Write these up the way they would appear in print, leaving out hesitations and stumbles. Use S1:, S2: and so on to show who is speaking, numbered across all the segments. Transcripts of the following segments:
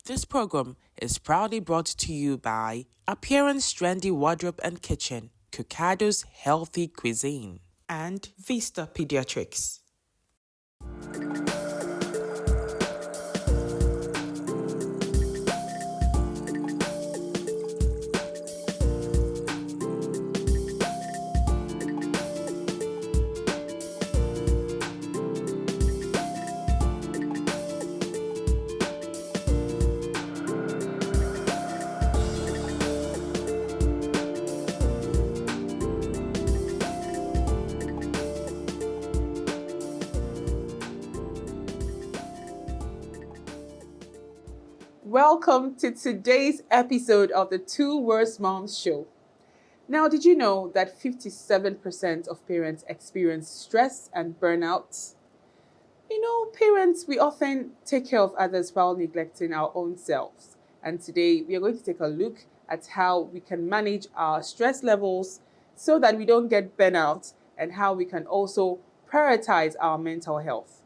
S1: This program is proudly brought to you by Appearance Trendy Wardrobe and Kitchen, Cocado's Healthy Cuisine, and Vista Pediatrics.
S2: Welcome to today's episode of the Two Worst Moms Show. Now, did you know that 57% of parents experience stress and burnout? You know, parents, we often take care of others while neglecting our own selves. And today, we are going to take a look at how we can manage our stress levels so that we don't get burnout, and how we can also prioritize our mental health.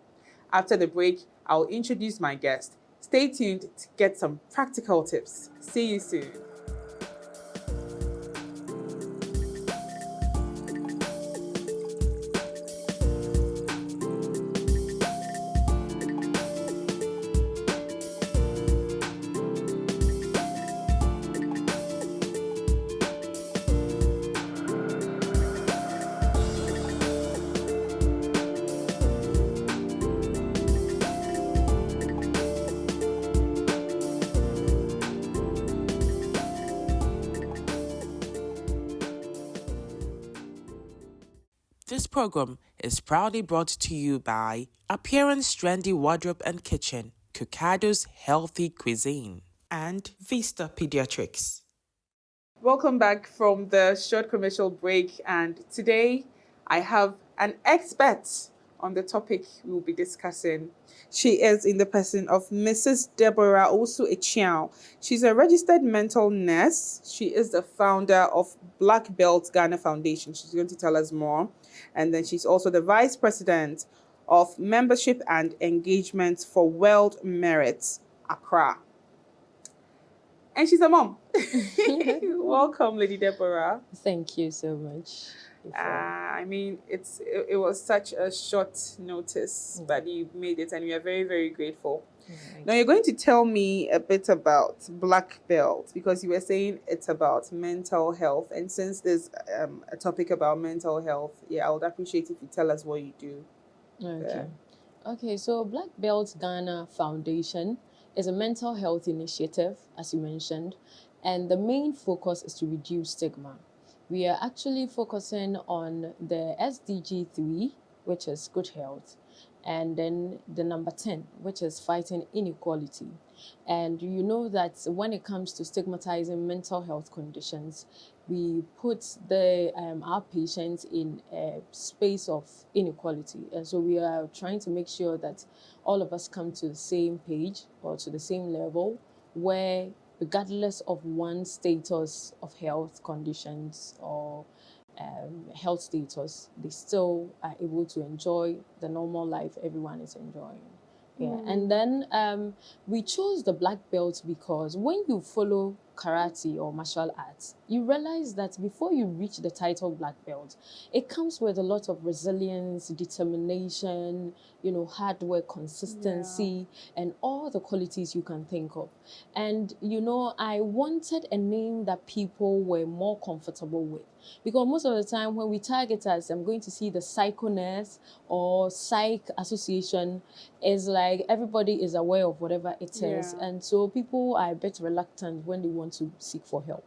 S2: After the break, I'll introduce my guest. Stay tuned to get some practical tips. See you soon.
S1: This program is proudly brought to you by Appearance Trendy Wardrobe and Kitchen, Cocado's Healthy Cuisine, and Vista Pediatrics.
S2: Welcome back from the short commercial break, and today I have an expert on the topic we'll be discussing. She is in the person of Mrs. Deborah Owusu-Achiaw. She's a registered mental nurse. She is the founder of Black Belt Ghana Foundation. She's going to tell us more. And then she's also the vice president of membership and engagement for World Merit, Accra. And she's a mom. Welcome, Lady Deborah.
S3: Thank you so much.
S2: I mean, it was such a short notice that you made it, and we are very, very grateful. Now, you're going to tell me a bit about Black Belt, because you were saying it's about mental health. And since there's a topic about mental health, I would appreciate if you tell us what you do.
S3: Okay, so Black Belt Ghana Foundation is a mental health initiative, as you mentioned, and the main focus is to reduce stigma. We are actually focusing on the SDG 3, which is good health, and then the number 10, which is fighting inequality. And you know that when it comes to stigmatizing mental health conditions, we put our patients in a space of inequality. And so we are trying to make sure that all of us come to the same page or to the same level, where regardless of one's status of health conditions or health status, they still are able to enjoy the normal life everyone is enjoying. And then we chose the Black Belt because when you follow karate or martial arts, you realize that before you reach the title Black Belt, it comes with a lot of resilience, determination, hard work, consistency, and all the qualities you can think of. And, I wanted a name that people were more comfortable with. Because most of the time when we target us, I'm going to see the psycho nurse or psych association is like everybody is aware of whatever it is. And so people are a bit reluctant when they want to seek for help.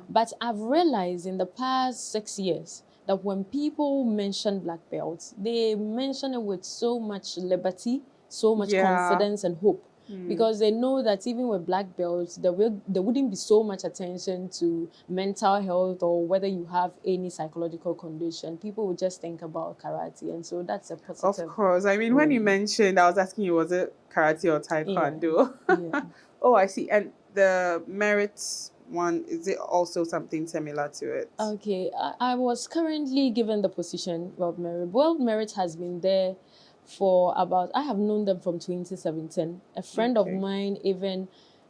S3: But I've realized in the past 6 years that when people mention Black Belts, they mention it with so much liberty, so much confidence and hope. Because they know that even with Black Belts, there wouldn't be so much attention to mental health or whether you have any psychological condition. People would just think about karate, and so that's a positive.
S2: Of course. I mean, when you mentioned, I was asking you, was it karate or taekwondo? Oh, I see. And the merit one, is it also something similar to it?
S3: Okay, I was currently given the position of merit. World Merit has been there for I have known them from 2017. A friend of mine even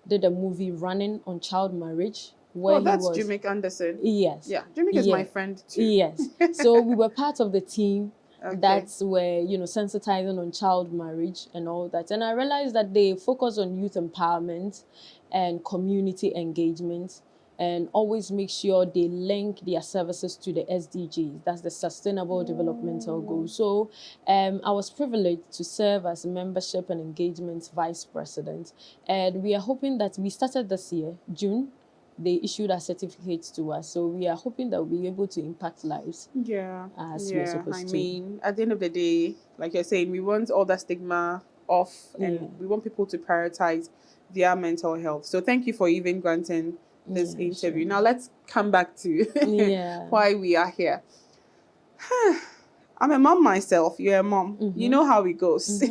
S3: did a movie running on child marriage where
S2: Oh, that's
S3: he was.
S2: Jimmy Anderson.
S3: Yes.
S2: Yeah, Jimmy is my friend too.
S3: Yes. So we were part of the team
S2: Okay.
S3: that were, sensitizing on child marriage and all that. And I realized that they focus on youth empowerment and community engagement and always make sure they link their services to the SDGs. That's the Sustainable Developmental Goals. So I was privileged to serve as Membership and Engagement Vice President. And we are hoping that we started this year, June. They issued our certificates to us. So we are hoping that we'll be able to impact lives.
S2: Yeah.
S3: As we're supposed to.
S2: I mean, at the end of the day, like you're saying, we want all that stigma off and we want people to prioritize their mental health. So thank you for even granting this interview. Now let's come back to why we are here. I'm a mom myself. You're a mom. You know how it goes.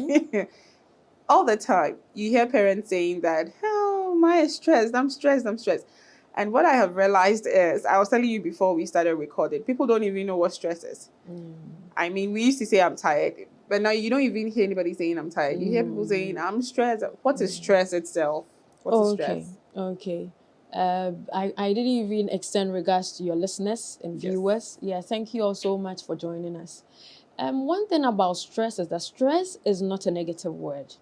S2: All the time, you hear parents saying that, oh, my stressed, I'm stressed. And what I have realized is, I was telling you before we started recording, people don't even know what stress is. I mean, we used to say I'm tired, but now you don't even hear anybody saying I'm tired. You hear people saying I'm stressed. What is stress itself? What is stress?
S3: Okay. I didn't even extend regards to your listeners and viewers. Yeah, thank you all so much for joining us. One thing about stress is that stress is not a negative word.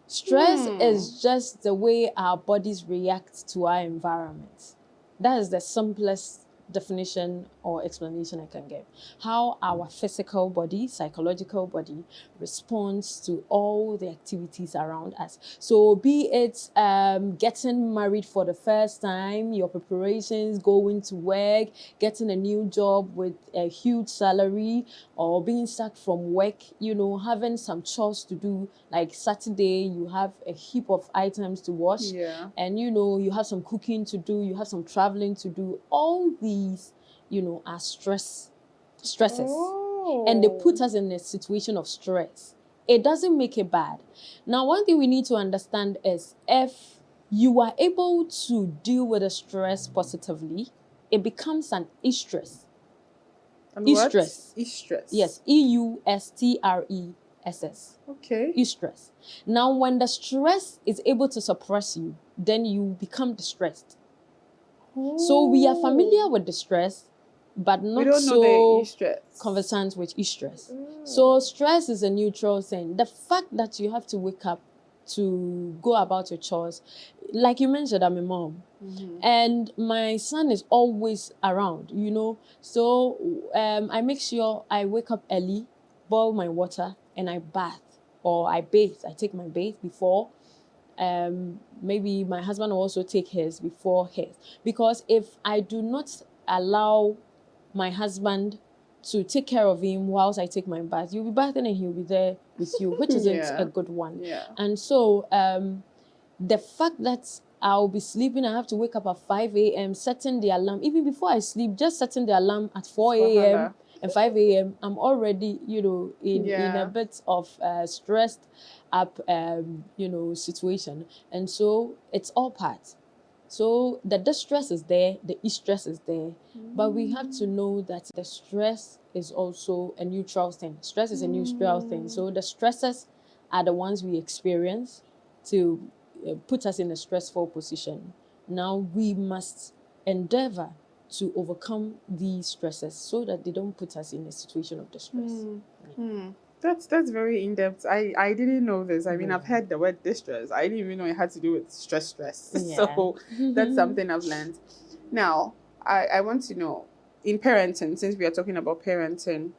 S3: Stress is just the way our bodies react to our environment. That is the simplest definition or explanation I can give. How our physical body, psychological body responds to all the activities around us. So be it getting married for the first time, your preparations, going to work, getting a new job with a huge salary, or being sacked from work, having some chores to do. Like Saturday, you have a heap of items to wash, and you have some cooking to do, you have some traveling to do. All these, are stresses, and they put us in a situation of stress. It doesn't make it bad. Now, one thing we need to understand is if you are able to deal with the stress positively, it becomes an e-stress.
S2: E-stress.
S3: Yes, E-U-S-T-R-E-S-S.
S2: Okay.
S3: E-stress. Now, when the stress is able to suppress you, then you become distressed. So we are familiar with distress, but not so conversant with e-stress. So stress is a neutral thing. The fact that you have to wake up to go about your chores, like you mentioned, I'm a mom. And my son is always around, So I make sure I wake up early, boil my water, and I bath or I bathe. I take my bath before. Maybe my husband will also take his before his. Because if I do not allow my husband to take care of him whilst I take my bath, you'll be bathing and he'll be there with you, which isn't a good one. And so the fact that I'll be sleeping, I have to wake up at 5 a.m., setting the alarm, even before I sleep, just setting the alarm at 4 a.m. and 5 a.m., I'm already, in a bit of stressed up, situation. And so it's all part. So the distress is there, the e-stress is there, but we have to know that the stress is also a neutral thing. Stress is a neutral thing. So the stresses are the ones we experience to put us in a stressful position. Now we must endeavor to overcome these stresses so that they don't put us in a situation of distress.
S2: That's very in-depth. I didn't know this. I mean, I've heard the word distress. I didn't even know it had to do with stress. So that's something I've learned. Now, I want to know, in parenting, since we are talking about parenting,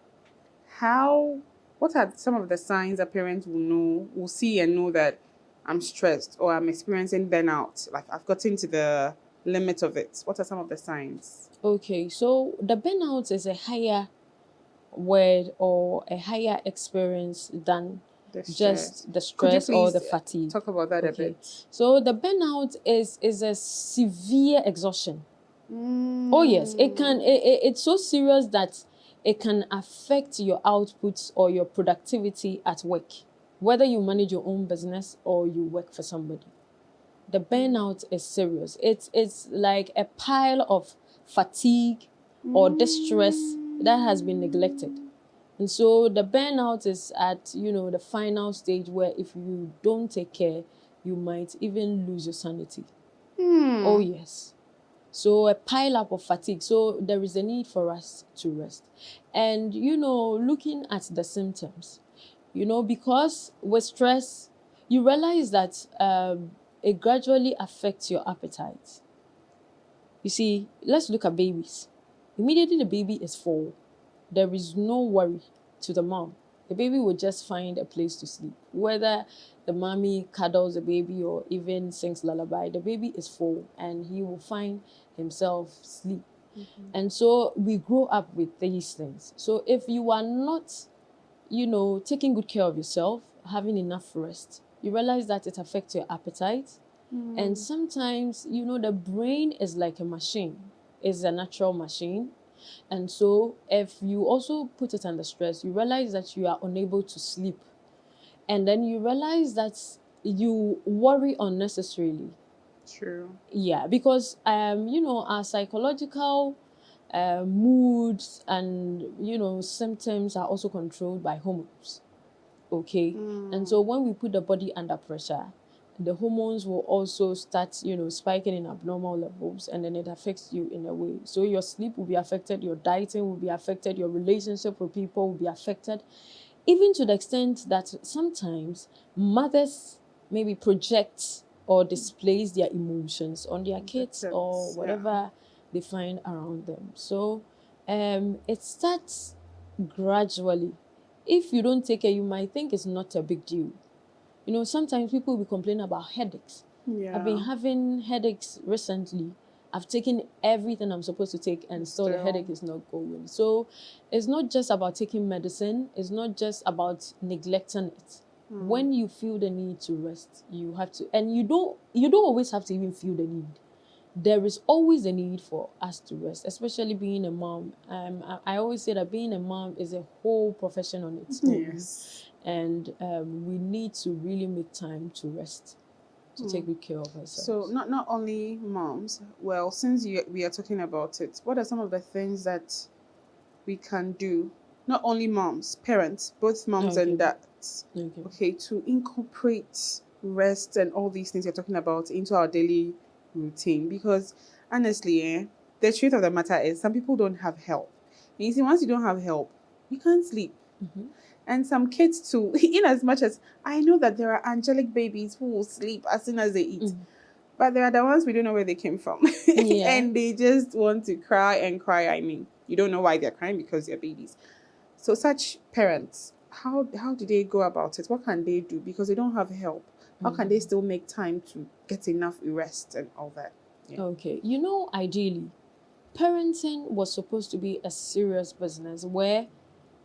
S2: what are some of the signs a parent will see and know that I'm stressed or I'm experiencing burnout? Like, I've gotten to the limit of it. What are some of the signs?
S3: Okay, so the burnout is a higher word or a higher experience than just the stress or the fatigue.
S2: Talk about that a bit.
S3: So the burnout is a severe exhaustion. Oh yes, it's so serious that it can affect your outputs or your productivity at work, whether you manage your own business or you work for somebody. The burnout is serious. It's like a pile of fatigue or distress that has been neglected. And so the burnout is at, the final stage where if you don't take care, you might even lose your sanity.
S2: Hmm.
S3: Oh, yes. So a pile up of fatigue. So there is a need for us to rest. And, looking at the symptoms, because with stress, you realize that it gradually affects your appetite. You see, let's look at babies. Immediately the baby is full, there is no worry to the mom. The baby will just find a place to sleep. Whether the mommy cuddles the baby or even sings lullaby, the baby is full and he will find himself sleep. And so we grow up with these things. So if you are not, taking good care of yourself, having enough rest, you realize that it affects your appetite. And sometimes, the brain is like a machine, it's a natural machine. And so if you also put it under stress, you realize that you are unable to sleep. And then you realize that you worry unnecessarily.
S2: True.
S3: Yeah, because our psychological moods and symptoms are also controlled by hormones. Okay. And so when we put the body under pressure, the hormones will also start, spiking in abnormal levels, and then it affects you in a way. So your sleep will be affected, your dieting will be affected, your relationship with people will be affected, even to the extent that sometimes mothers maybe project or displays their emotions on their kids or
S2: Victims, yeah.
S3: whatever they find around them. So it starts gradually. If you don't take care, you might think it's not a big deal. Sometimes people will complain about headaches.
S2: Yeah.
S3: I've been having headaches recently. I've taken everything I'm supposed to take and still the headache is not going. So it's not just about taking medicine. It's not just about neglecting it. When you feel the need to rest, you have to, and you don't always have to even feel the need. There is always a need for us to rest, especially being a mom. I always say that being a mom is a whole profession on its own.
S2: Yes.
S3: And we need to really make time to rest, to take good care of ourselves.
S2: So not only moms. Well, since we are talking about it, what are some of the things that we can do? Not only moms, parents, both moms and dads. Okay, to incorporate rest and all these things you're talking about into our daily routine. Because honestly, the truth of the matter is some people don't have help. And you see, once you don't have help, you can't sleep. And some kids too, in as much as I know that there are angelic babies who will sleep as soon as they eat. But there are the ones we don't know where they came from. And they just want to cry and cry. I mean, you don't know why they're crying because they're babies. So such parents, how do they go about it? What can they do? Because they don't have help. How can they still make time to get enough rest and all that? Yeah.
S3: Okay. Ideally, parenting was supposed to be a serious business where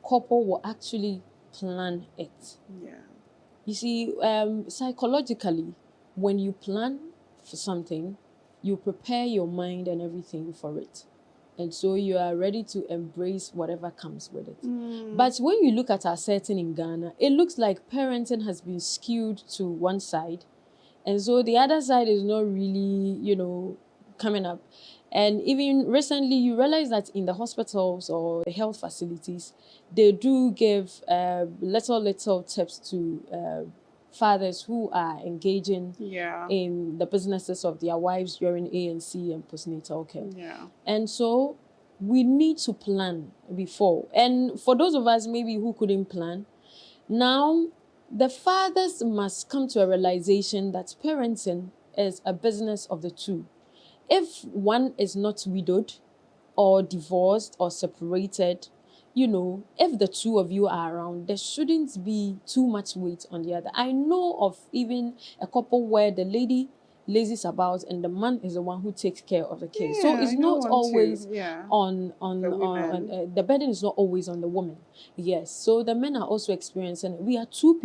S3: couple will actually plan it.
S2: Yeah.
S3: You see, psychologically, when you plan for something, you prepare your mind and everything for it. And so you are ready to embrace whatever comes with it. But when you look at our setting in Ghana, it looks like parenting has been skewed to one side. And so the other side is not really, coming up. And even recently, you realize that in the hospitals or the health facilities, they do give little tips to fathers who are engaging in the businesses of their wives during ANC and postnatal care.
S2: Yeah.
S3: And so we need to plan before. And for those of us maybe who couldn't plan, now the fathers must come to a realization that parenting is a business of the two. If one is not widowed or divorced or separated, if the two of you are around, there shouldn't be too much weight on the other. I know of even a couple where the lady lazes about and the man is the one who takes care of the kids. So it's not always on the burden is not always on the woman. Yes. So the men are also experiencing it. We are two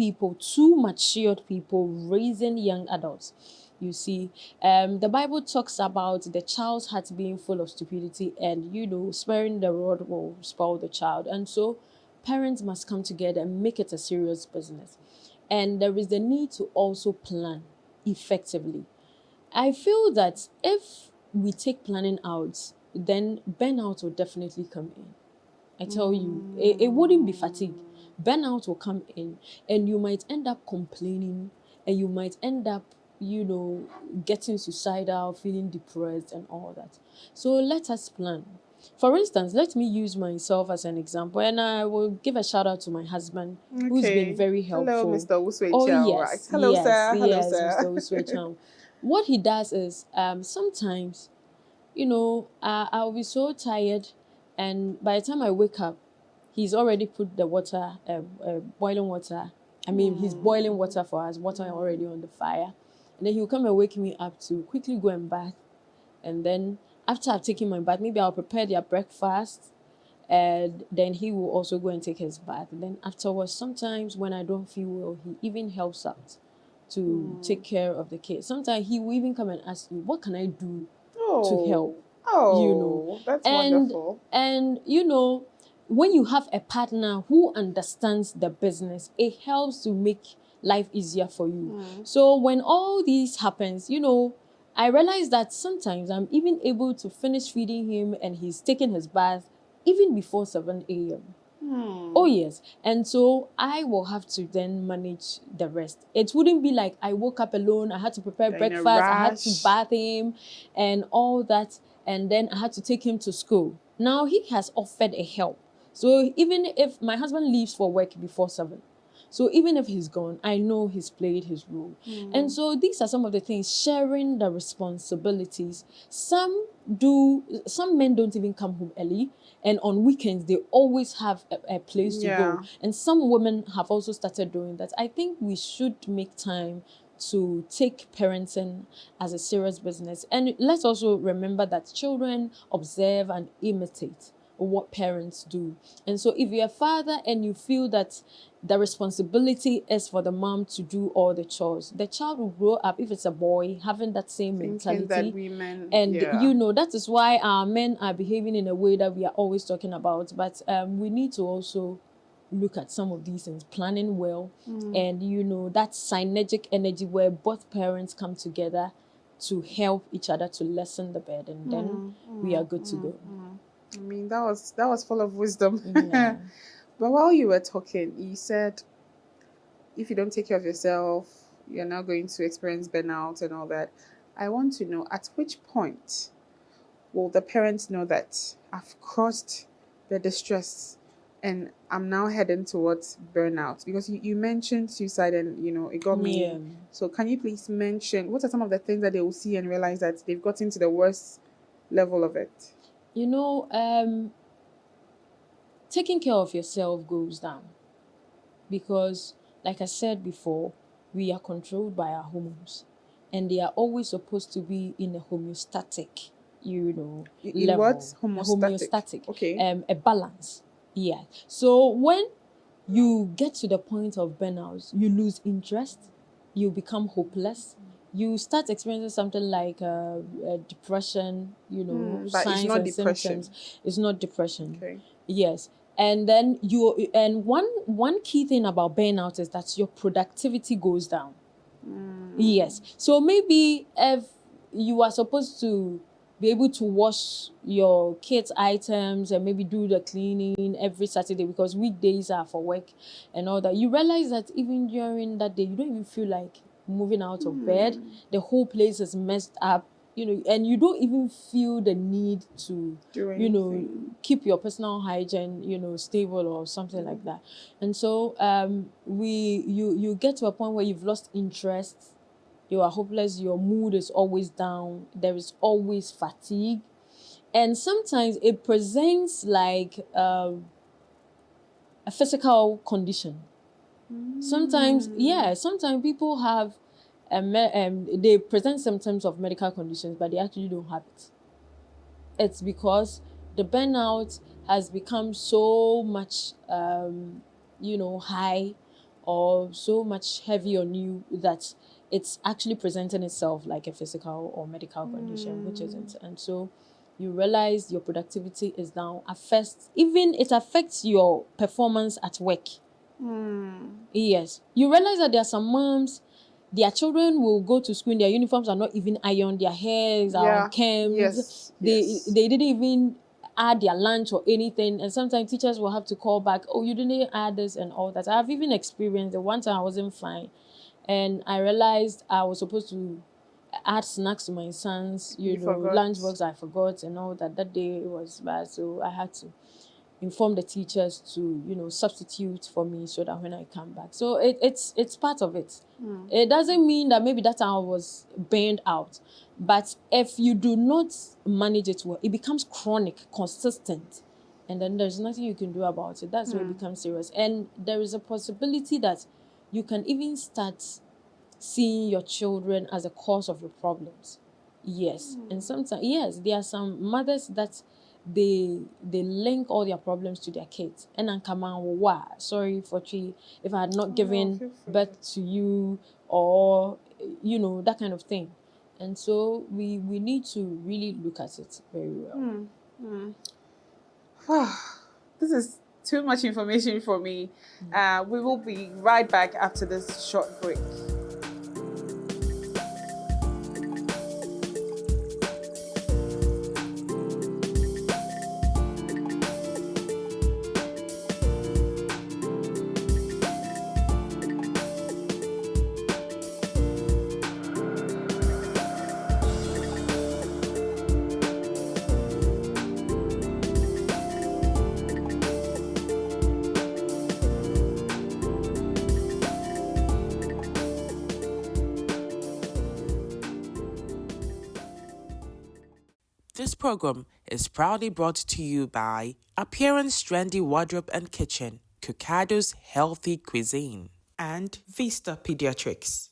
S3: matured people raising young adults. You see, the Bible talks about the child's heart being full of stupidity and, sparing the rod will spoil the child. And so parents must come together and make it a serious business. And there is the need to also plan effectively. I feel that if we take planning out, then burnout will definitely come in. I tell you, it wouldn't be fatigue. Burnout will come in and you might end up complaining and you might end up getting suicidal, feeling depressed, and all that. So let us plan. For instance, let me use myself as an example, and I will give a shout out to my husband, who's been
S2: Okay.
S3: very
S2: Hello,
S3: helpful.
S2: Mr.
S3: Oh,
S2: Owusu-Achiaw, right?
S3: yes,
S2: Hello,
S3: yes,
S2: sir. Hello,
S3: yes, Mr.
S2: sir.
S3: Owusu-Achiaw. What he does is sometimes, I'll be so tired, and by the time I wake up, he's already put the water, boiling water. I mean, he's boiling water for us, water already on the fire. And then he'll come and wake me up to quickly go and bath. And then after I've taken my bath, maybe I'll prepare their breakfast. And then he will also go and take his bath. And then afterwards, sometimes when I don't feel well, he even helps out to take care of the kids. Sometimes he will even come and ask me, what can I do to help?
S2: That's
S3: and
S2: wonderful.
S3: and when you have a partner who understands the business, it helps to make life easier for you. So when all this happens, I realize that sometimes I'm even able to finish feeding him and he's taking his bath even before 7 a.m. Oh, yes. And so I will have to then manage the rest. It wouldn't be like I woke up alone, I had to prepare
S2: You're in a
S3: breakfast, I had to
S2: rush.
S3: bath him and all that, and then I had to take him to school. Now he has offered a help. So even if my husband leaves for work before 7, so even if he's gone, I know he's played his role. And so these are some of the things, sharing the responsibilities. Some men don't even come home early. And on weekends, they always have a place to go. And some women have also started doing that. I think we should make time to take parenting as a serious business. And let's also remember that children observe and imitate what parents do. And so if you're a father and you feel that the responsibility is for the mom to do all the chores, the child will grow up, if it's a boy, having that same
S2: Thinking
S3: mentality.
S2: that women,
S3: And that is why our men are behaving in a way that we are always talking about. But we need to also look at some of these things, planning well, and that synergic energy where both parents come together to help each other to lessen the burden. Then we are good to go.
S2: I mean, that was full of wisdom.
S3: Yeah.
S2: But while you were talking, you said if you don't take care of yourself, you're not going to experience burnout and all that. I want to know, at which point will the parents know that I've crossed the distress and I'm now heading towards burnout? Because you mentioned suicide and it got me. So can you please mention what are some of the things that they will see and realize that they've gotten to the worst level of it?
S3: Taking care of yourself goes down because, like I said before, we are controlled by our hormones and they are always supposed to be in a homeostatic,
S2: In
S3: level.
S2: what?
S3: Homeostatic.
S2: Okay.
S3: A balance. Yeah. So when you get to the point of burnout, you lose interest, you become hopeless, you start experiencing something like depression,
S2: But it's
S3: signs
S2: not
S3: and
S2: depression.
S3: symptoms. It's not depression.
S2: Okay.
S3: Yes. And then one key thing about burnout is that your productivity goes down. Yes. So maybe if you are supposed to be able to wash your kids' items and maybe do the cleaning every Saturday because weekdays are for work and all that, you realize that even during that day, you don't even feel like moving out of bed. The whole place is messed up, and you don't even feel the need to,
S2: Do anything.
S3: keep your personal hygiene, stable or something like that. And so you get to a point where you've lost interest, you are hopeless, your mood is always down, there is always fatigue. And sometimes it presents like a physical condition. Sometimes people have they present symptoms of medical conditions, but they actually don't have it. It's because the burnout has become so much high or so much heavy on you that it's actually presenting itself like a physical or medical condition, which isn't. And so you realize your productivity is down. It affects your performance at work. Yes. You realize that there are some moms, their children will go to school, their uniforms are not even ironed, their hairs are unkempt.
S2: Yes.
S3: They didn't even add their lunch or anything. And sometimes teachers will have to call back, oh, you didn't add this and all that. I've even experienced it. One time I wasn't fine. and I realized I was supposed to add snacks to my son's,
S2: You forgot.
S3: lunchbox. I forgot and all that. That day it was bad, so I had to inform the teachers to, substitute for me so that when I come back. So it's part of it. It doesn't mean that maybe that time I was burned out, but if you do not manage it well, it becomes chronic, consistent, and then there's nothing you can do about it. That's where it becomes serious. And there is a possibility that you can even start seeing your children as a cause of your problems. Yes. And sometimes, yes, there are some mothers that they link all their problems to their kids. And then come on, wow, sorry for if I had not given
S2: feel free.
S3: birth to you, or that kind of thing. And so we need to really look at it very well.
S2: This is too much information for me. We will be right back after this short break.
S1: This program is proudly brought to you by Appearance Trendy Wardrobe and Kitchen, Kokado's Healthy Cuisine, and Vista Pediatrics.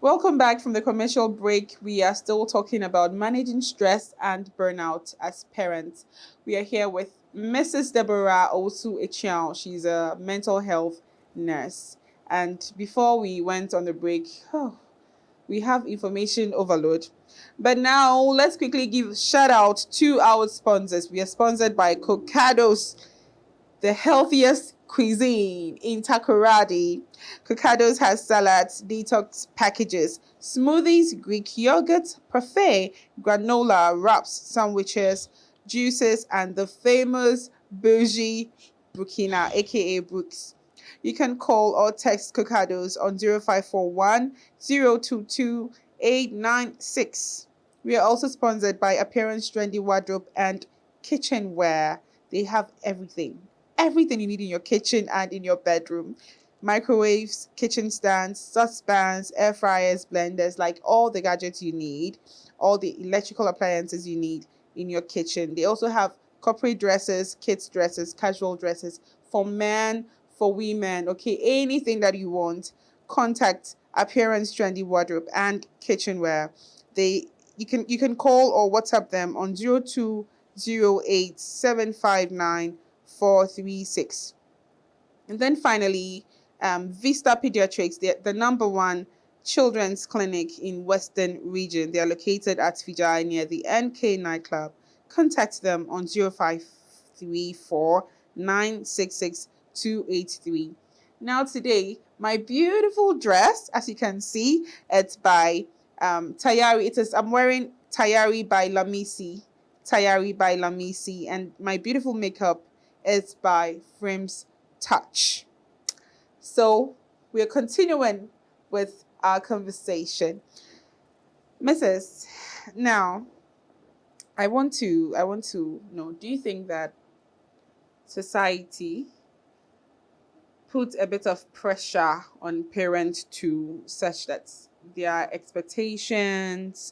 S2: Welcome back from the commercial break. We are still talking about managing stress and burnout as parents. We are here with Mrs. Deborah Owusu-Achiaw. She's a mental health nurse. And before we went on the break, we have information overload. But now let's quickly give shout out to our sponsors. We are sponsored by Kokado's, the healthiest cuisine in Takoradi. Kokado's has salads, detox packages, smoothies, Greek yogurt, parfait, granola, wraps, sandwiches, juices, and the famous bougie Burkina, aka Brooks. You can call or text Kokado's on 0541 022 896. We are also sponsored by Appearance Trendy Wardrobe and Kitchenware. They have everything you need in your kitchen and in your bedroom. Microwaves, kitchen stands, saucepans, air fryers, blenders, like all the gadgets you need, all the electrical appliances you need in your kitchen. They also have corporate dresses, kids dresses, casual dresses for men, for women, okay, anything that you want. Contact Appearance Trendy Wardrobe and Kitchenware. You can call or WhatsApp them on 0208 759 436. And then finally, Vista Pediatrics, the number one children's clinic in Western region. They are located at Fijai near the NK nightclub. Contact them on 0534 966 283. Now today, my beautiful dress, as you can see, it's by Tayari. I'm wearing Tayari by Lamisi. Tayari by Lamisi. And my beautiful makeup is by Frames Touch. So we're continuing with our conversation. Mrs. Now, I want to know, do you think that society put a bit of pressure on parents to such that their expectations,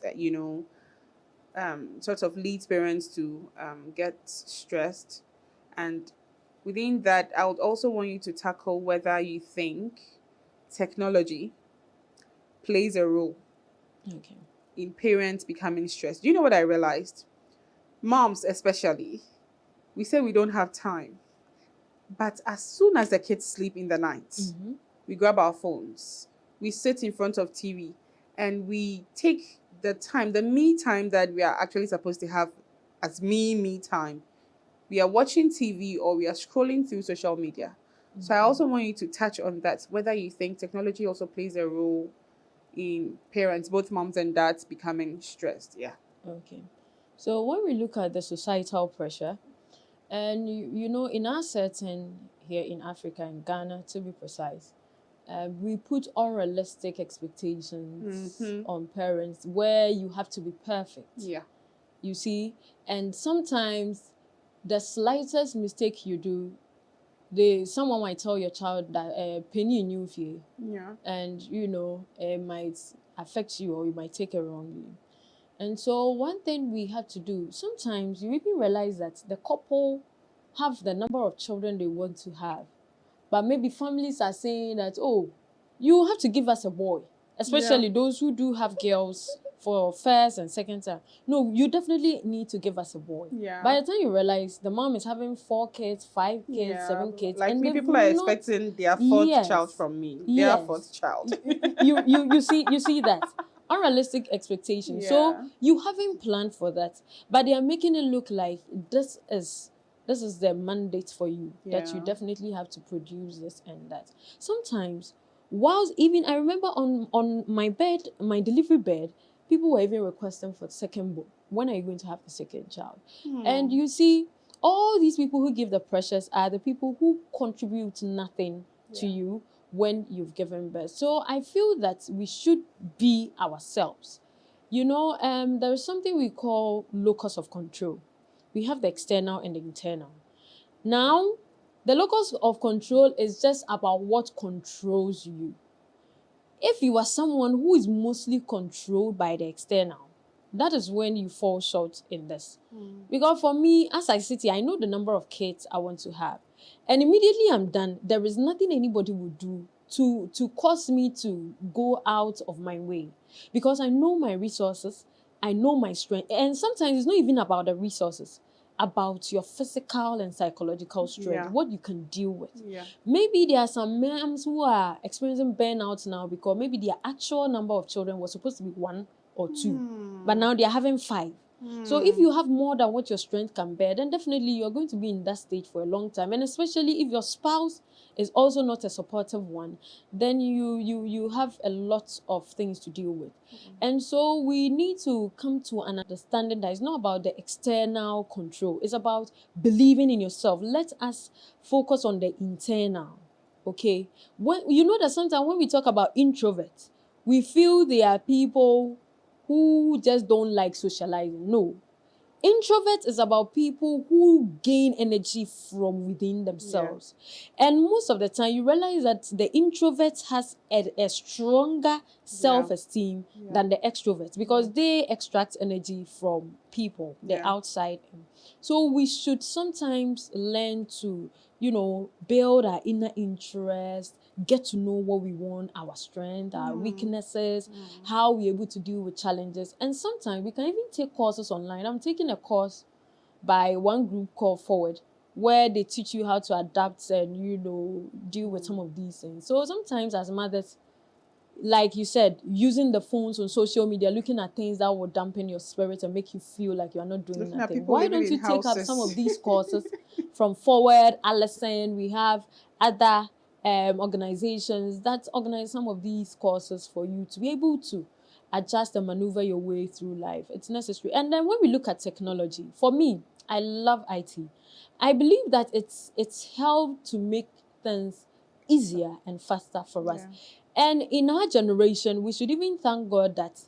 S2: sort of leads parents to get stressed? And within that, I would also want you to tackle whether you think technology plays a role in parents becoming stressed. Do you know what I realized? Moms especially, we say we don't have time. But as soon as the kids sleep in the night, we grab our phones, we sit in front of TV, and we take the time, the me time that we are actually supposed to have as me time. We are watching TV or we are scrolling through social media. So I also want you to touch on that, whether you think technology also plays a role in parents, both moms and dads, becoming stressed. Yeah.
S3: Okay. So when we look at the societal pressure, and in our setting here in Africa, in Ghana to be precise, we put unrealistic expectations
S2: Mm-hmm.
S3: on parents where you have to be perfect.
S2: Yeah.
S3: You see, and sometimes the slightest mistake you do, someone might tell your child that penny in you fear,
S2: Yeah.
S3: and it might affect you or you might take it wrongly. And so one thing we have to do, sometimes you even realize that the couple have the number of children they want to have, but maybe families are saying that, oh, you have to give us a boy, especially those who do have girls for first and second time. No, you definitely need to give us a boy.
S2: Yeah.
S3: By the time you realize the mom is having 4 kids, 5 kids,
S2: Yeah.
S3: 7 kids,
S2: Like
S3: and
S2: me,
S3: they've
S2: people are
S3: not.
S2: expecting their fourth child
S3: Yes.
S2: from me. Their
S3: Yes.
S2: fourth child.
S3: You see that unrealistic expectations. So
S2: Yeah.
S3: you haven't planned for that, but they are making it look like this is the mandate for you, that you
S2: Yeah.
S3: definitely have to produce this and that. Sometimes, whilst even I remember on my bed, my delivery bed, people were even requesting for second born. When are you going to have a second child? And you see, all these people who give the pressures are the people who contribute nothing to
S2: Yeah.
S3: you when you've given birth. So I feel that we should be ourselves. There is something we call locus of control. We have the external and the internal. Now, the locus of control is just about what controls you. If you are someone who is mostly controlled by the external, that is when you fall short in this. Because for me, as I sit here, I know the number of kids I want to have. And immediately I'm done, there is nothing anybody will do to cause me to go out of my way. Because I know my resources, I know my strength. And sometimes it's not even about the resources, about your physical and psychological strength,
S2: Yeah.
S3: what you can deal with.
S2: Yeah.
S3: Maybe there are some moms who are experiencing burnout now because maybe their actual number of children was supposed to be 1 or 2, but now they are having 5. So if you have more than what your strength can bear, then definitely you're going to be in that stage for a long time. And especially if your spouse is also not a supportive one, then you have a lot of things to deal with. And so we need to come to an understanding that it's not about the external control. It's about believing in yourself. Let us focus on the internal. Okay? When you know that sometimes when we talk about introverts, we feel they are people who just don't like socializing. No. Introvert is about people who gain energy from within themselves. And most of the time, you realize that the introvert has a stronger self-esteem than the extrovert because they extract energy from people, the outside. So we should sometimes learn to, build our inner interest, get to know what we want, our strength, our weaknesses, how we're able to deal with challenges. And sometimes we can even take courses online. I'm taking a course by one group called Forward, where they teach you how to adapt and, deal with some of these things. So sometimes as mothers, like you said, using the phones on social media, looking at things that will dampen your spirit and make you feel like you're not doing
S2: Looking at
S3: nothing.
S2: people
S3: Why
S2: living
S3: don't you
S2: in
S3: take up some
S2: houses.
S3: of these courses from Forward, Allison? We have other organizations that organize some of these courses for you to be able to adjust and maneuver your way through life. It's necessary. And then when we look at technology, for me, I love IT. I believe that it's helped to make things easier and faster for us. And in our generation, we should even thank God that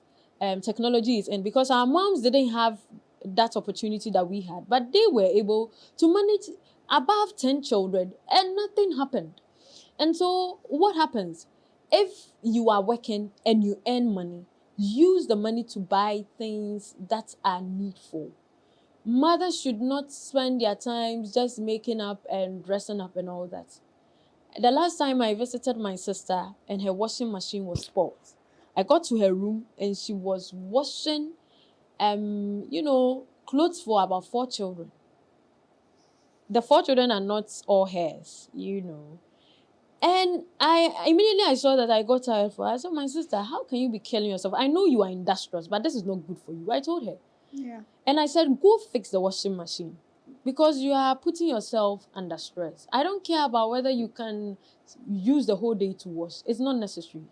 S3: technology is in, because our moms didn't have that opportunity that we had, but they were able to manage above 10 children and nothing happened. And so what happens? If you are working and you earn money, use the money to buy things that are needful. Mothers should not spend their time just making up and dressing up and all that. The last time I visited my sister and her washing machine was spoiled, I got to her room and she was washing, clothes for about 4 children. The 4 children are not all hers. And I saw that. I got tired for her. I said, my sister, how can you be killing yourself? I know you are industrious, but this is not good for you. I told her.
S2: Yeah.
S3: And I said, go fix the washing machine because you are putting yourself under stress. I don't care about whether you can use the whole day to wash. It's not necessary.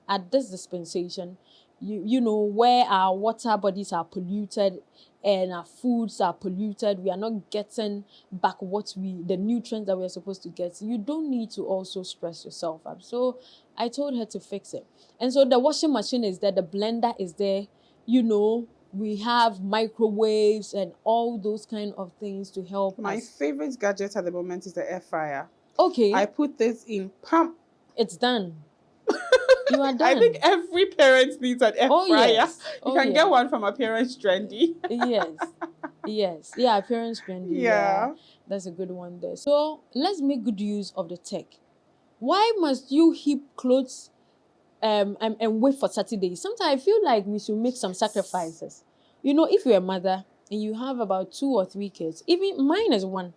S3: At this dispensation, where our water bodies are polluted and our foods are polluted, we are not getting back the nutrients that we're supposed to get. You don't need to also stress yourself up. So I told her to fix it. And so the washing machine is there, the blender is there, we have microwaves and all those kind of things to help
S2: My
S3: us.
S2: favorite gadget at the moment is the air fryer.
S3: Okay.
S2: I put this in pump.
S3: It's done. You are done.
S2: I think every parent needs an air fryer.
S3: Yes.
S2: You can get one from Appearance Trendy.
S3: Yes. Yeah, Appearance Trendy. Yeah. That's a good one there. So let's make good use of the tech. Why must you heap clothes and wait for Saturday? Sometimes I feel like we should make some sacrifices. If you're a mother and you have about 2 or 3 kids, even mine is 1.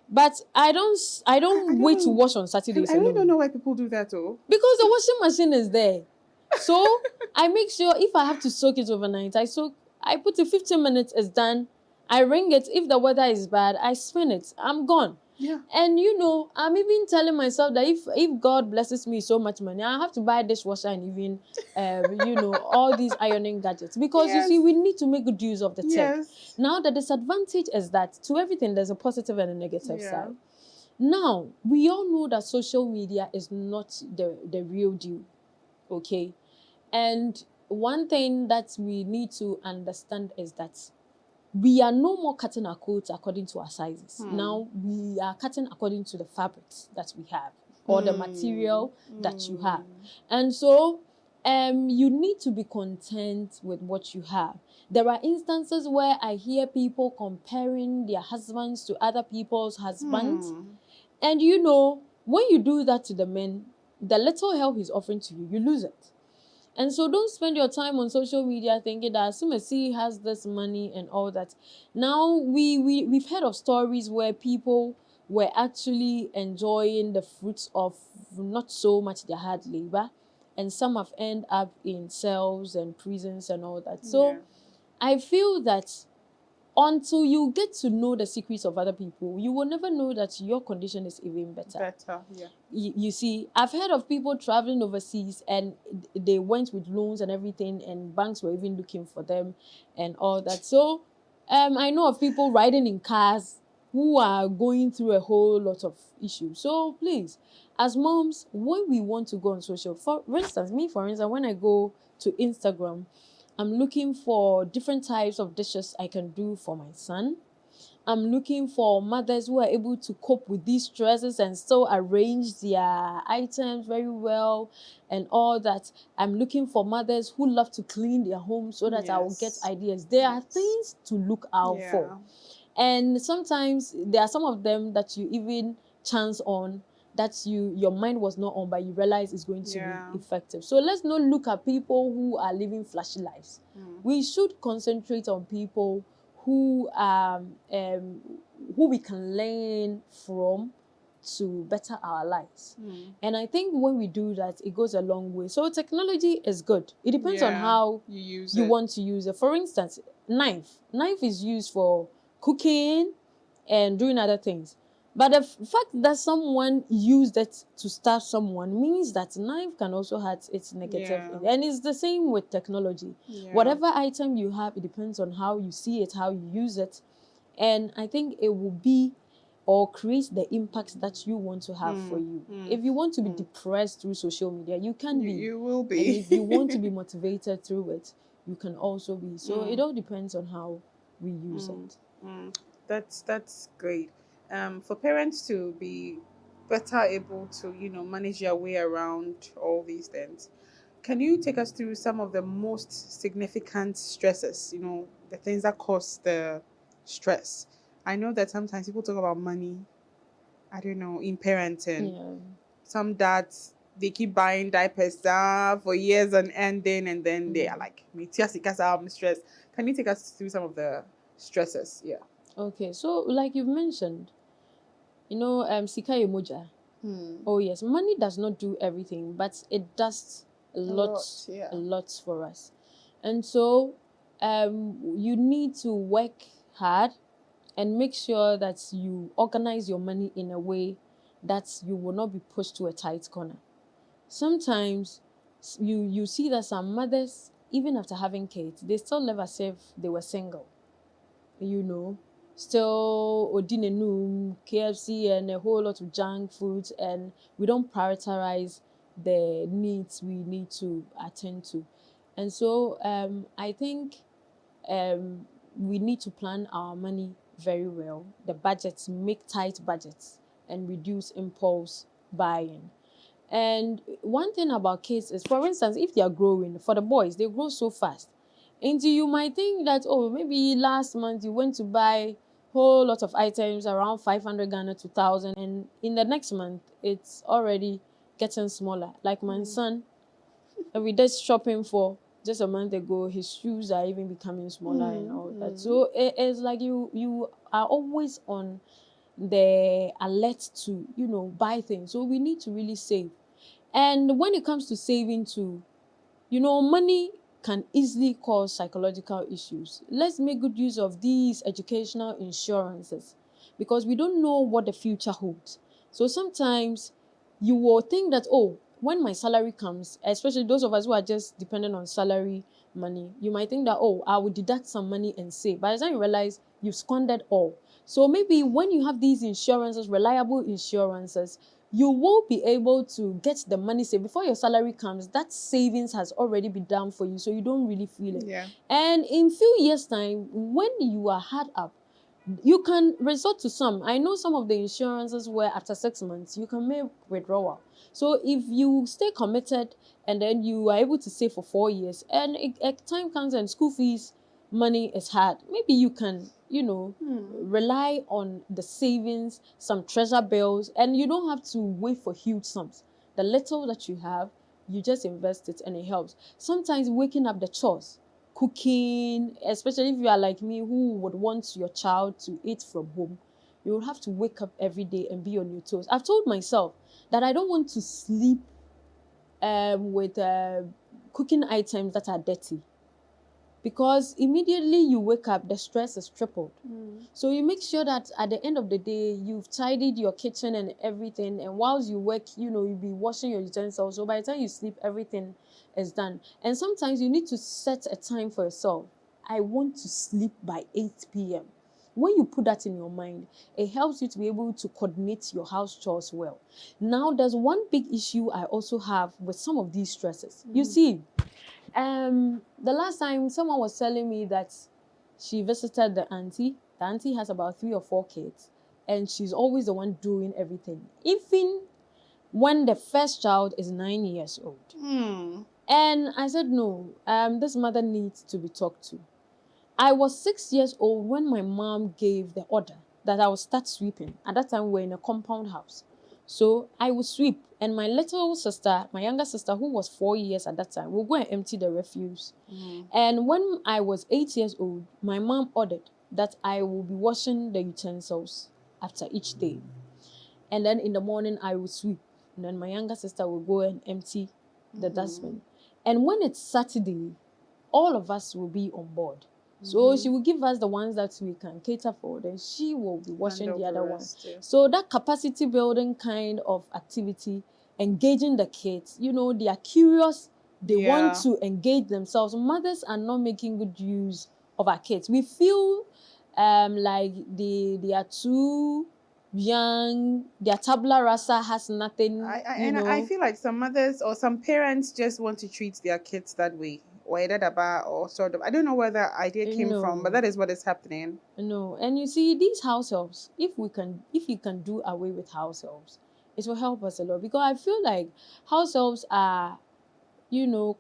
S3: But I don't wait to wash on Saturdays.
S2: I really don't know why people do that though.
S3: Because the washing machine is there. So I make sure if I have to soak it overnight, I put it 15 minutes, it's done. I ring it. If the weather is bad, I spin it. I'm gone.
S2: Yeah.
S3: And I'm even telling myself that if God blesses me so much money, I have to buy a dishwasher and even all these ironing gadgets. Because you see, we need to make good use of the tech.
S2: Yes.
S3: Now the disadvantage is that to everything there's a positive and a negative side. Now, we all know that social media is not the real deal. Okay. And one thing that we need to understand is that we are no more cutting our coats according to our sizes. Now we are cutting according to the fabrics that we have or the material that you have. And so you need to be content with what you have. There are instances where I hear people comparing their husbands to other people's husbands. And when you do that to the men, the little help he's offering to you, you lose it. And so don't spend your time on social media thinking that as soon as he has this money and all that. Now, we've heard of stories where people were actually enjoying the fruits of not so much their hard labor. And some have ended up in cells and prisons and all that. So I feel that until you get to know the secrets of other people, you will never know that your condition is even better. You see, I've heard of people traveling overseas and they went with loans and everything, and banks were even looking for them and all that. So I know of people riding in cars who are going through a whole lot of issues. So please, as moms, when we want to go on social, for instance, when I go to Instagram, I'm looking for different types of dishes I can do for my son. I'm looking for mothers who are able to cope with these stresses and still arrange their items very well and all that. I'm looking for mothers who love to clean their homes so that I will get ideas. There are things to look out for. And sometimes there are some of them that you even chance on that your mind was not on, but you realize is going to be effective. So let's not look at people who are living flashy lives. We should concentrate on people who we can learn from to better our lives. And I think when we do that, it goes a long way. So technology is good. It depends on how you want to use it. For instance, knife is used for cooking and doing other things. But the fact that someone used it to stab someone means that knife can also have its negative. And it's the same with technology. Whatever item you have, it depends on how you see it, how you use it. And I think it will be or create the impact that you want to have for you. If you want to be depressed through social media, you can be.
S2: You will be.
S3: And if you want to be motivated through it, you can also be. So it all depends on how we use it.
S2: That's great. For parents to be better able to, manage their way around all these things, can you take us through some of the most significant stresses, the things that cause the stress? I know that sometimes people talk about money, I don't know, in parenting. Some dads, they keep buying diapers for years on ending, and then they are like, I'm stressed. Can you take us through some of the stresses?
S3: Okay, so like you've mentioned, Sika Emoja. Oh yes, money does not do everything, but it does a lot for us. And so you need to work hard and make sure that you organize your money in a way that you will not be pushed to a tight corner. Sometimes you see that some mothers, even after having kids, they still live as if they were single. Still Odinenum, KFC, and a whole lot of junk foods, and we don't prioritize the needs we need to attend to. And so I think we need to plan our money very well, the budgets, make tight budgets, and reduce impulse buying. And one thing about kids is, for instance, if they are growing, for the boys, they grow so fast. And you might think that, oh, maybe last month you went to buy whole lot of items around 500 Ghana to 1,000, and in the next month, it's already getting smaller. Like my son, we did shopping for just a month ago, his shoes are even becoming smaller and all that. So it's like you are always on the alert to, buy things. So we need to really save. And when it comes to saving too, money can easily cause psychological issues. Let's make good use of these educational insurances because we don't know what the future holds. So sometimes you will think that, oh, when my salary comes, especially those of us who are just dependent on salary money, you might think that, oh, I will deduct some money and save. By the time you realize you've squandered all. So maybe when you have these insurances, reliable insurances, you will be able to get the money saved before your salary comes. That savings has already been done for you, so you don't really feel it.
S2: Yeah.
S3: And in few years' time, when you are hard up, you can resort to some. I know some of the insurances where after 6 months you can make withdrawal. So if you stay committed and then you are able to save for 4 years, and time comes and school fees money is hard, maybe you can rely on the savings, some treasure bills, and you don't have to wait for huge sums. The little that you have, you just invest it and it helps. Sometimes waking up, the chores, cooking, especially if you are like me who would want your child to eat from home, you will have to wake up every day and be on your toes. I've told myself that I don't want to sleep with cooking items that are dirty, because immediately you wake up, the stress is tripled. So you make sure that at the end of the day, you've tidied your kitchen and everything, and whilst you work, you'll be washing your utensils. So by the time you sleep, everything is done. And sometimes you need to set a time for yourself. I want to sleep by 8 p.m. When you put that in your mind, it helps you to be able to coordinate your house chores well. Now, there's one big issue I also have with some of these stresses. You see, the last time someone was telling me that she visited the auntie. The auntie has about 3 or 4 kids, and she's always the one doing everything, even when the first child is 9 years old. And I said, no, this mother needs to be talked to. I was 6 years old when my mom gave the order that I would start sweeping. At that time, we were in a compound house. So I would sweep, and my little sister, my younger sister, who was 4 years at that time, would go and empty the refuse. And when I was 8 years old, my mom ordered that I will be washing the utensils after each day. And then in the morning, I would sweep. And then my younger sister will go and empty the dustbin. And when it's Saturday, all of us will be on board. So she will give us the ones that we can cater for, then she will be washing the other ones. Yeah. So that capacity building kind of activity, engaging the kids, they are curious, they want to engage themselves. Mothers are not making good use of our kids. We feel like they are too young, their tabula rasa has nothing.
S2: I feel like some mothers or some parents just want to treat their kids that way. Or sort of, I don't know where that idea came from, but that is what is happening.
S3: No, and you see, these house helps, if you can do away with house helps, it will help us a lot, because I feel like house helps are,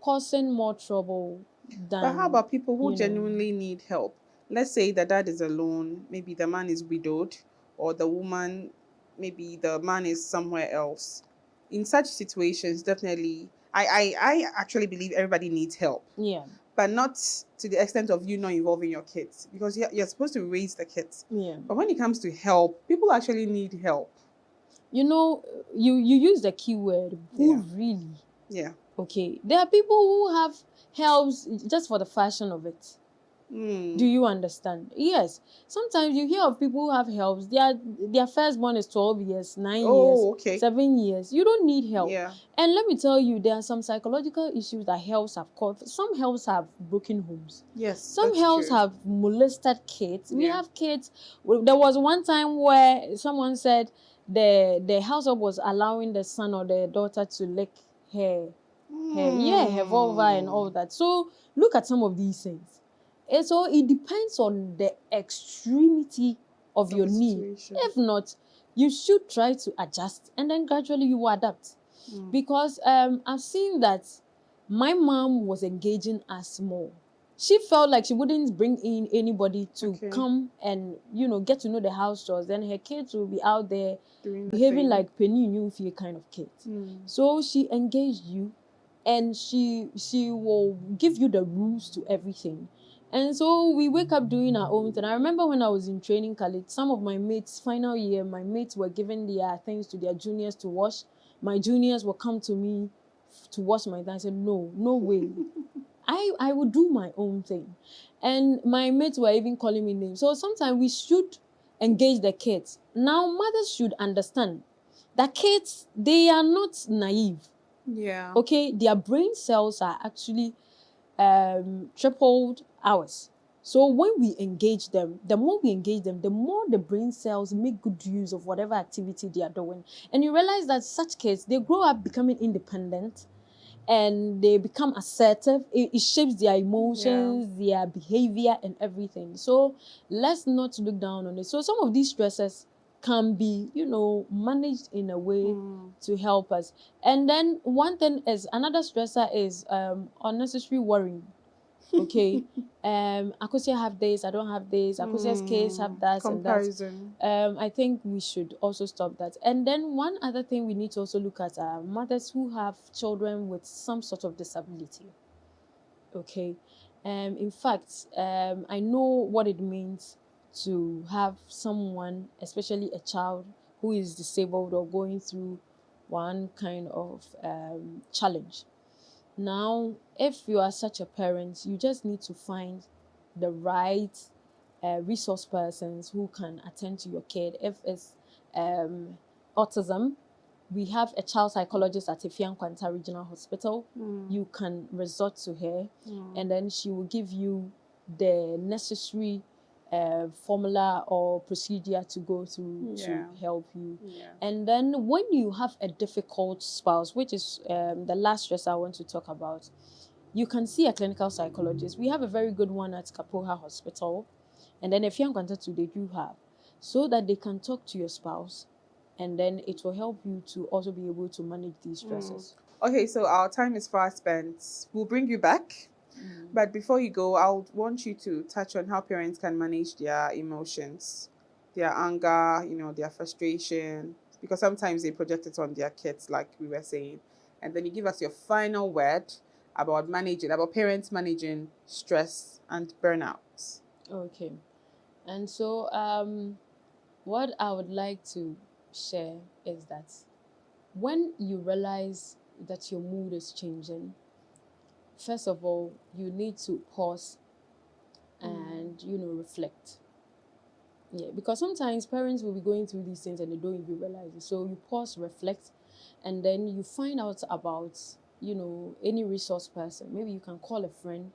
S3: causing more trouble than.
S2: But how about people who genuinely need help? Let's say the dad is alone, maybe the man is widowed, or the woman, maybe the man is somewhere else. In such situations, definitely, I actually believe everybody needs help.
S3: Yeah.
S2: But not to the extent of you not involving your kids, because you're supposed to raise the kids.
S3: Yeah.
S2: But when it comes to help, people actually need help.
S3: You use the keyword, who really?
S2: Yeah.
S3: Okay. There are people who have helps just for the fashion of it. Do you understand? Yes. Sometimes you hear of people who have helps. Their firstborn is 12 years, 9 years, 7 years. You don't need help.
S2: Yeah.
S3: And let me tell you, there are some psychological issues that helps have caused. Some helps have broken homes.
S2: Yes.
S3: Some helps have molested kids. We have kids. There was one time where someone said the house help was allowing the son or the daughter to lick her vulva and all that. So look at some of these things. And so it depends on the extremity of your
S2: the
S3: need.
S2: situation.
S3: If not, you should try to adjust and then gradually you will adapt. Because I've seen that my mom was engaging us more. She felt like she wouldn't bring in anybody to come and, get to know the house chores. Then her kids will be out there behaving like Penny Newfie kind of kids. So she engaged you and she will give you the rules to everything. And so we wake up doing our own thing. I remember when I was in training college, some of my mates, final year, my mates were giving their things to their juniors to wash. My juniors will come to me to wash my things. I said, no way. I would do my own thing. And my mates were even calling me names. So sometimes we should engage the kids. Now, mothers should understand that kids, they are not naive.
S2: Yeah.
S3: Okay, their brain cells are actually tripled ours. So when we engage them, the more we engage them, the more the brain cells make good use of whatever activity they are doing. And you realize that such kids, they grow up becoming independent and they become assertive. It shapes their emotions, their behavior, and everything. So let's not look down on it. So some of these stresses can be, managed in a way to help us. And then one thing is, another stressor is unnecessary worrying. Okay. Akosia have this, I don't have this. Akosia's kids have that
S2: comparison.
S3: and that. I think we should also stop that. And then one other thing we need to also look at are mothers who have children with some sort of disability. Okay. In fact, I know what it means to have someone, especially a child who is disabled or going through one kind of challenge. Now, if you are such a parent, you just need to find the right resource persons who can attend to your kid. If it's autism, we have a child psychologist at Efuwa Regional Hospital. You can resort to her, and then she will give you the necessary formula or procedure to go through to help you. And then when you have a difficult spouse, which is the last stress I want to talk about, you can see a clinical psychologist. We have a very good one at Kapoha Hospital. And then if you're in contact with, they do have, so that they can talk to your spouse, and then it will help you to also be able to manage these stresses.
S2: Okay, so our time is fast spent. We'll bring you back. But before you go, I would want you to touch on how parents can manage their emotions, their anger, their frustration, because sometimes they project it on their kids, like we were saying. And then you give us your final word about parents managing stress and burnout.
S3: Okay. And so what I would like to share is that when you realize that your mood is changing, first of all, you need to pause and, reflect. Yeah, because sometimes parents will be going through these things and they don't even realize it. So you pause, reflect, and then you find out about, any resource person. Maybe you can call a friend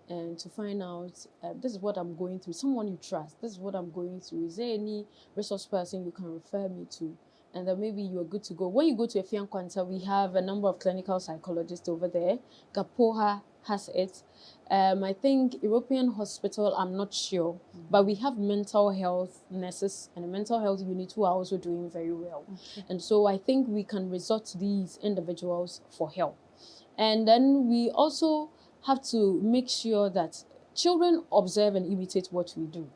S3: and to find out, this is what I'm going through. Someone you trust, this is what I'm going through. Is there any resource person you can refer me to? And then maybe you're good to go. When you go to Efuwa, we have a number of clinical psychologists over there. Kapoha has it. I think European Hospital, I'm not sure, but we have mental health nurses and a mental health unit who are also doing very well. And so I think we can resort to these individuals for help. And then we also have to make sure that children observe and imitate what we do.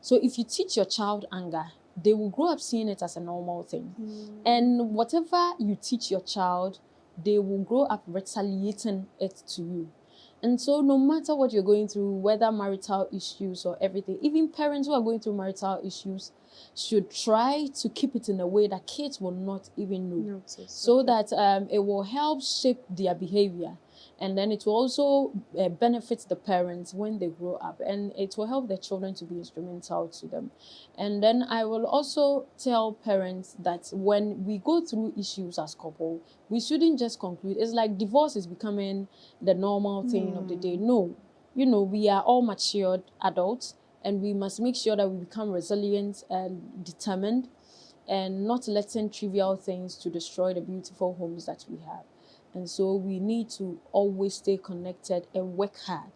S3: So if you teach your child anger, they will grow up seeing it as a normal thing. And whatever you teach your child, they will grow up retaliating it to you. And so no matter what you're going through, whether marital issues or everything, even parents who are going through marital issues should try to keep it in a way that kids will not even know. So that it will help shape their behavior. And then it will also benefit the parents when they grow up, and it will help their children to be instrumental to them. And then I will also tell parents that when we go through issues as couple, we shouldn't just conclude. It's like divorce is becoming the normal thing of the day. No, we are all matured adults, and we must make sure that we become resilient and determined and not letting trivial things to destroy the beautiful homes that we have. And so we need to always stay connected and work hard.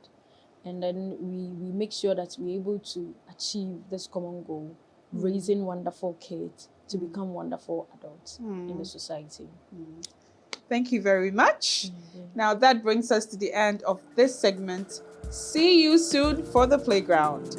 S3: And then we make sure that we're able to achieve this common goal, raising wonderful kids to become wonderful adults in the society.
S2: Thank you very much. Now that brings us to the end of this segment. See you soon for the playground.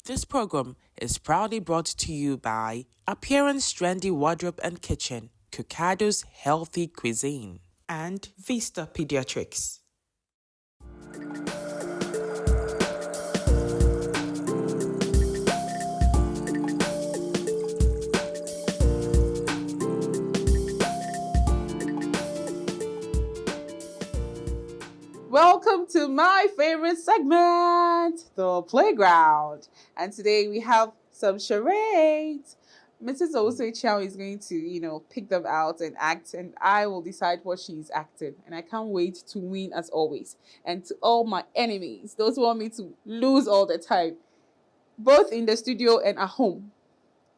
S1: This program is proudly brought to you by Appearance Trendy Wardrobe and Kitchen, Kokado's Healthy Cuisine, and Vista Pediatrics.
S2: Welcome to my favorite segment, the playground. And today we have some charades. Mrs. Owusu-Achiaw is going to, pick them out and act, and I will decide what she's acting. And I can't wait to win as always. And to all my enemies, those who want me to lose all the time, both in the studio and at home,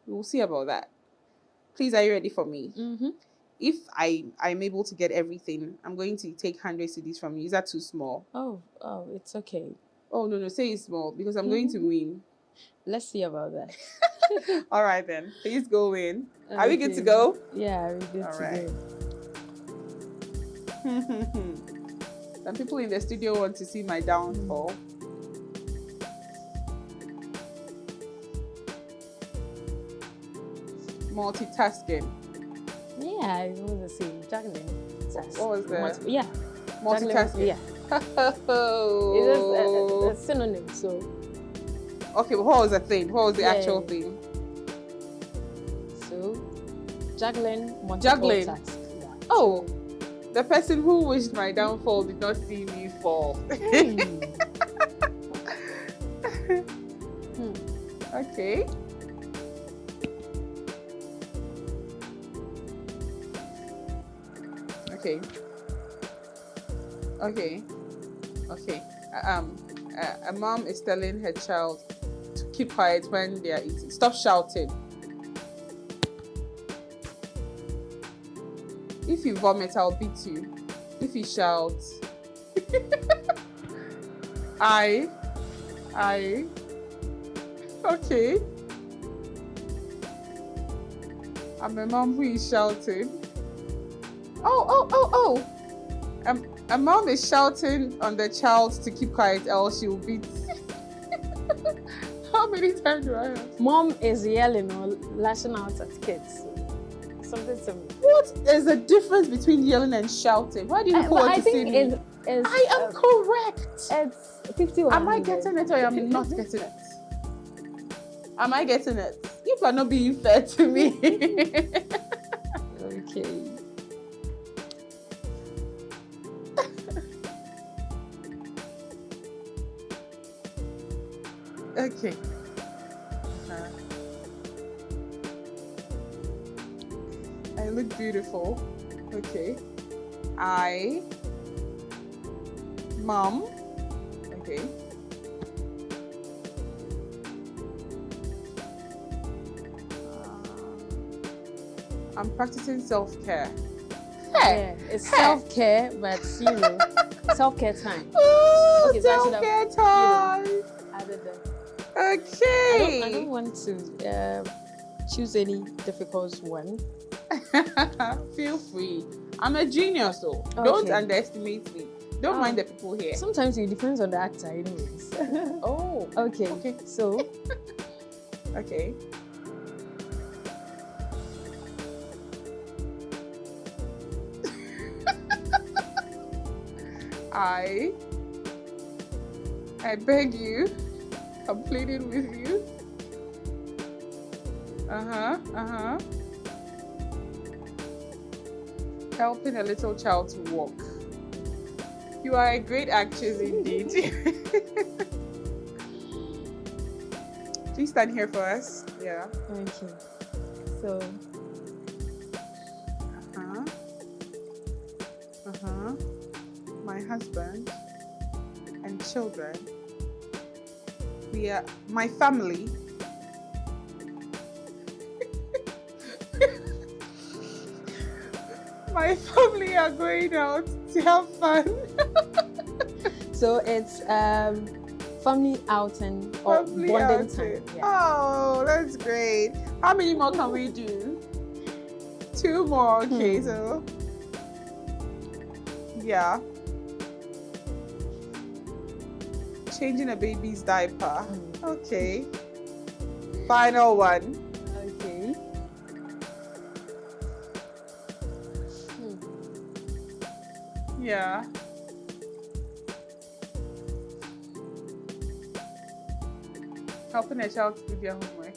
S2: we will see about that. Please, are you ready for me? If I'm able to get everything, I'm going to take 100 CDs from you. Is that too small?
S3: Oh, it's okay.
S2: Oh, no, say it's small because I'm going to win.
S3: Let's see about that.
S2: All right, then. Please go in. Okay. Are we good to go?
S3: Yeah, we're good
S2: All
S3: to
S2: right.
S3: go.
S2: Some people in the studio want to see my downfall. Multitasking.
S3: Yeah, it was the same. Juggling.
S2: What was that?
S3: Yeah.
S2: Multitasking.
S3: Yeah. It's a synonym, so.
S2: Okay, but what was the thing? What was the actual thing?
S3: So, juggling, multiple tasks. Yeah.
S2: Oh, the person who wished my downfall did not see me fall. Okay. Okay. A mom is telling her child to keep quiet when they are eating. Stop shouting. If you vomit, I'll beat you. If you shout, I. Okay. I'm a mom who is shouting. Oh. A mom is shouting on the child to keep quiet, else she will beat. How many times do I have?
S3: Mom is yelling or lashing out at kids. Something similar.
S2: What is the difference between yelling and shouting? Why do you want to see me? I am correct.
S3: It's 51.
S2: Am I getting it or am I not getting it? Am I getting it? You are not being fair to me.
S3: Okay.
S2: Okay. I look beautiful. Okay. Mom. Okay. I'm practicing self-care.
S3: Yeah, it's self-care, but self-care time.
S2: Oh,
S3: Okay,
S2: self-care time.
S3: Added that.
S2: Okay.
S3: I don't want to choose any difficult one.
S2: Feel free. I'm a genius, though. Okay. Don't underestimate me. Don't mind the people here.
S3: Sometimes it depends on the actor, anyways.
S2: Oh.
S3: Okay. So.
S2: Okay. I beg you, I'm pleading with you. Helping a little child to walk. You are a great actress indeed. Please stand here for us. Yeah.
S3: Okay. So,
S2: My husband and children. We are my family. My family are going out to have fun.
S3: so it's family outing or
S2: Family
S3: bonding
S2: outing.
S3: time. Yeah.
S2: Oh, that's great. How many more can we do? 2 more. Okay, so yeah. Changing a baby's diaper. Okay. Final one.
S3: Okay.
S2: Yeah. Helping a child to do their homework.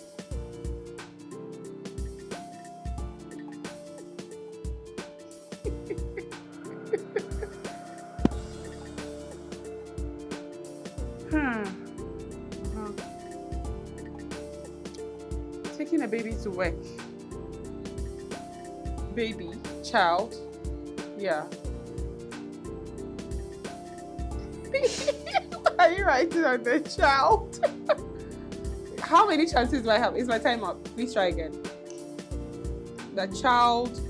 S2: Taking a baby to work. Baby, child. Yeah. Are you writing on the child? How many chances do I have? Is my time up? Please try again. The child,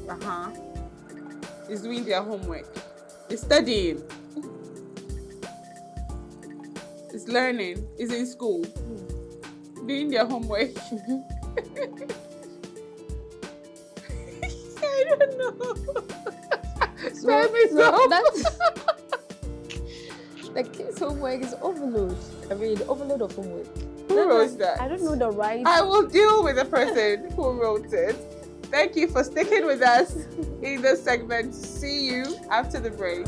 S2: is doing their homework. Is studying. Is learning. Is in school. Doing their homework. I don't know. Time is up.
S3: The kids' homework is overload. I mean, overload of homework.
S2: Who wrote that?
S3: I don't know the right.
S2: I will deal with the person who wrote it. Thank you for sticking with us in this segment. See you after the break.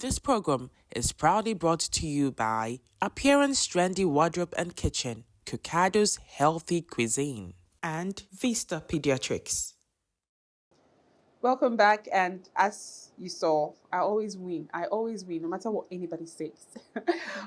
S1: This program is proudly brought to you by Appearance Trendy Wardrobe and Kitchen, Kokado's Healthy Cuisine, and Vista Pediatrics.
S2: Welcome back, and as you saw, I always win, no matter what anybody says.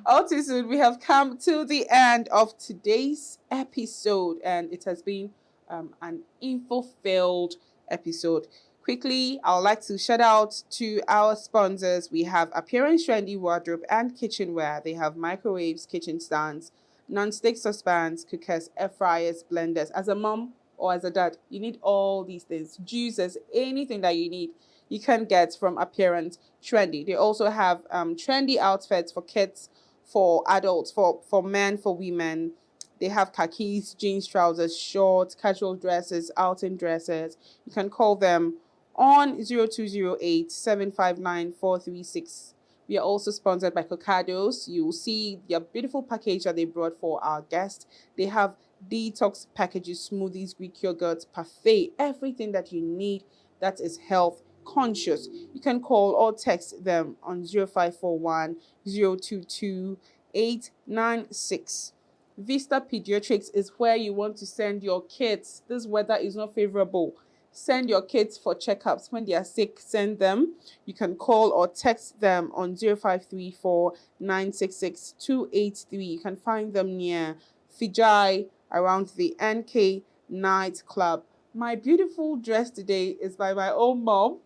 S2: All too soon, we have come to the end of today's episode, and it has been an info-filled episode. Quickly, I would like to shout out to our sponsors. We have Appearance Trendy Wardrobe and Kitchenware. They have microwaves, kitchen stands, non-stick saucepans, cookers, air fryers, blenders. As a mom or as a dad, you need all these things. Juices, anything that you need, you can get from Appearance Trendy. They also have trendy outfits for kids, for adults, for men, for women. They have khakis, jeans, trousers, shorts, casual dresses, outing dresses. You can call them on 0208 759 436. We are also sponsored by Kokados. You will see their beautiful package that they brought for our guests. They have detox packages, smoothies, Greek yogurts, parfait, everything that you need that is health conscious. You can call or text them on 0541 022 896. Vista Pediatrics is where you want to send your kids. This weather is not favorable. Send your kids for checkups. When they are sick, send them. You can call or text them on 0534 966 283. You can find them near Fijai around the NK nightclub. My beautiful dress today is by my own mom,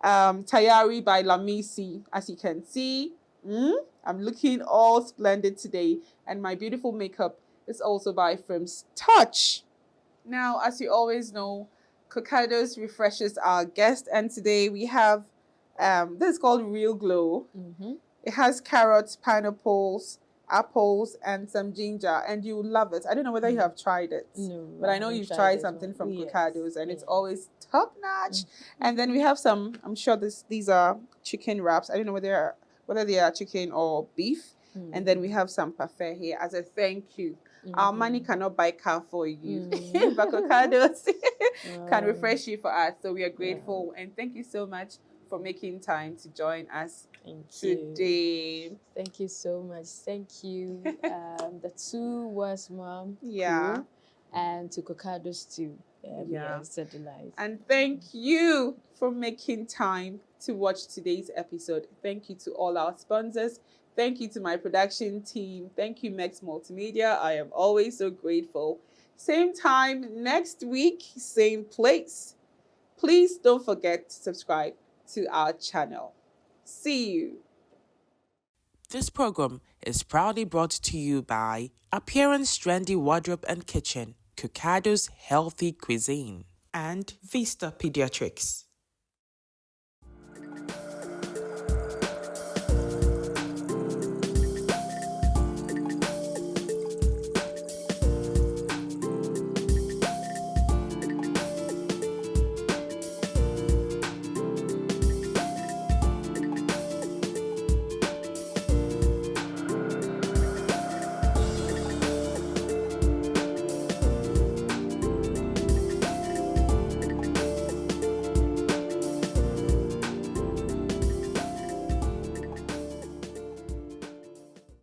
S2: Tayari by Lamisi. As you can see, I'm looking all splendid today. And my beautiful makeup is also by Films Touch. Now, as you always know, Kokados refreshes our guest, and today we have this is called Real Glow. It has carrots, pineapples, apples, and some ginger, and you will love it. I don't know whether you have tried it,
S3: No,
S2: but I know
S3: haven't
S2: you've tried
S3: this
S2: something
S3: one.
S2: from
S3: Yes,
S2: Cocados, and it's
S3: yes.
S2: always top notch. And then we have some. I'm sure these are chicken wraps. I don't know whether they are chicken or beef. And then we have some parfait here as a thank you. Our money cannot buy car for you, but Cocados can refresh you for us. So we are grateful and thank you so much for making time to join us today.
S3: Thank you so much. Thank you, the Two Worst Mom
S2: Yeah.
S3: crew, and to Cocados too.
S2: Yeah.
S3: It's a delight.
S2: And thank you for making time to watch today's episode. Thank you to all our sponsors. Thank you to my production team. Thank you, Mex Multimedia. I am always so grateful. Same time next week, same place. Please don't forget to subscribe to our channel. See you.
S1: This program is proudly brought to you by Appearance Trendy Wardrobe and Kitchen, Cocados Healthy Cuisine, and Vista Pediatrics.